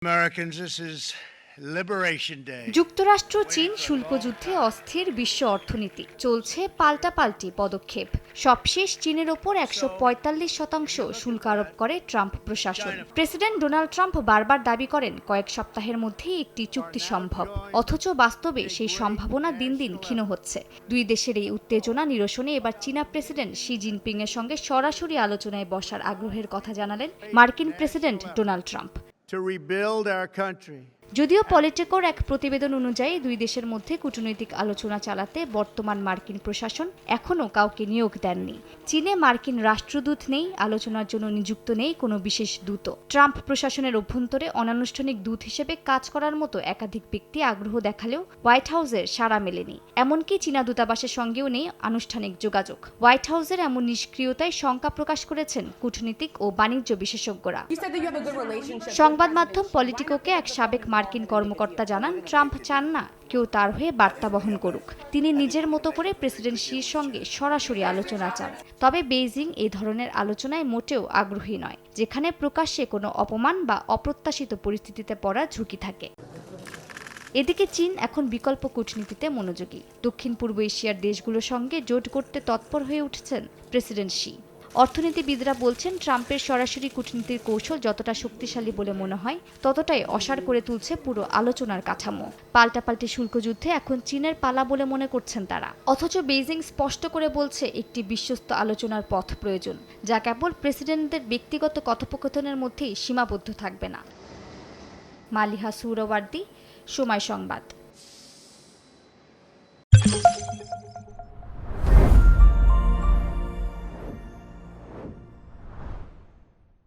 Americans, this is Liberation Day. যুক্তরাষ্ট্র চীন শুল্ক যুদ্ধে অস্থির বিশ্ব অর্থনীতি, চলছে পাল্টাপাল্টি পদক্ষেপ। সবশেষ চীনের ওপর 145% শুল্ক আরোপ করে ট্রাম্প প্রশাসন। প্রেসিডেন্ট ডোনাল্ড ট্রাম্প বারবার দাবি করেন কয়েক সপ্তাহের মধ্যেই একটি চুক্তি সম্ভব, অথচ বাস্তবে সেই সম্ভাবনা দিন দিন ক্ষীণ হচ্ছে। দুই দেশের এই উত্তেজনা নিরসনে এবার চীনা প্রেসিডেন্ট শি জিনপিং এর সঙ্গে সরাসরি আলোচনায় বসার আগ্রহের কথা জানালেন মার্কিন president Donald Trump. To rebuild our country. যদিও পলিটিকোর এক প্রতিবেদন অনুযায়ী দুই দেশের মধ্যে কূটনৈতিক আলোচনা চালাতে বর্তমান মার্কিন প্রশাসন এখনও কাউকে নিয়োগ দেননি। চীনে মার্কিন রাষ্ট্রদূত নেই, আলোচনার জন্য নিযুক্ত নেই কোনো বিশেষ দূত। ট্রাম্প প্রশাসনের অভ্যন্তরে অনানুষ্ঠানিক দূত হিসেবে কাজ করার মতো একাধিক ব্যক্তি আগ্রহ দেখালেও হোয়াইট হাউসের সাড়া মেলেনি। এমনকি চীনা দূতাবাসের সঙ্গেও নেই আনুষ্ঠানিক যোগাযোগ। হোয়াইট হাউসের এমন নিষ্ক্রিয়তায় শঙ্কা প্রকাশ করেছেন কূটনীতিক ও বাণিজ্য বিশেষজ্ঞরা। সংবাদ মাধ্যম পলিটিকোকে এক সাবেক মার্কিন কর্মকর্তা জানান, ট্রাম্প চান না কেউ তার হয়ে বার্তা বহন করুক। তিনি নিজের মতো করে প্রেসিডেন্ট শির সঙ্গে সরাসরি আলোচনা চান। তবে বেইজিং এই ধরনের আলোচনায় মোটেও আগ্রহী নয়, যেখানে প্রকাশ্যে কোনো অপমান বা অপ্রত্যাশিত পরিস্থিতিতে পড়ার ঝুঁকি থাকে। এদিকে চীন এখন বিকল্প কূটনীতিতে মনোযোগী। দক্ষিণ পূর্ব এশিয়ার দেশগুলোর সঙ্গে জোট করতে তৎপর হয়ে উঠছেন প্রেসিডেন্ট শি। অর্থনীতিবিদরা বলছেন, ট্রাম্পের সরাসরি কূটনীতির কৌশল যতটা শক্তিশালী বলে মনে হয়, ততটাই অসাড় করে তুলছে পুরো আলোচনার কাঠামো। পাল্টাপাল্টি শুল্ক যুদ্ধে এখন চীনের পালা বলে মনে করছেন তারা। অথচ বেইজিং স্পষ্ট করে বলছে একটি বিশ্বস্ত আলোচনার পথ প্রয়োজন, যা কেবল প্রেসিডেন্টদের ব্যক্তিগত কথোপকথনের মধ্যেই সীমাবদ্ধ থাকবে না। মালিহা সুহরাওয়ার্দী, সময় সংবাদ।